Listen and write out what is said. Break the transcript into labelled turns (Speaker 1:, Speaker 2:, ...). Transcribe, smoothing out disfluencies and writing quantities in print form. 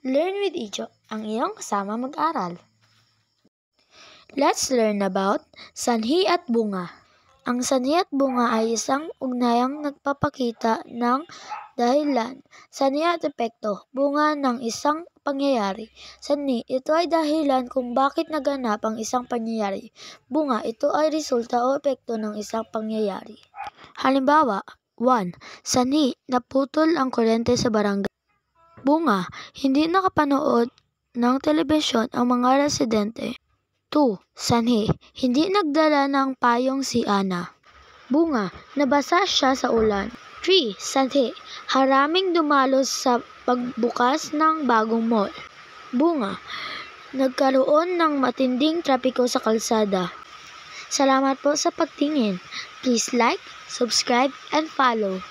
Speaker 1: Learn with Icho, ang iyong kasama mag-aral. Let's learn about sanhi at bunga. Ang sanhi at bunga ay isang ugnayang nagpapakita ng dahilan, sanhi at epekto, bunga ng isang pangyayari. Sanhi, ito ay dahilan kung bakit naganap ang isang pangyayari. Bunga, ito ay resulta o epekto ng isang pangyayari. Halimbawa, 1. Sanhi, naputol ang kuryente sa barangay. Bunga, hindi nakapanood ng telebisyon ang mga residente. 2. Sanhi, hindi nagdala ng payong si Ana. Bunga, nabasa siya sa ulan. 3. Sanhi, haraming dumalo sa pagbukas ng bagong mall. Bunga, nagkaroon ng matinding trapiko sa kalsada. Salamat po sa pagtingin. Please like, subscribe, and follow.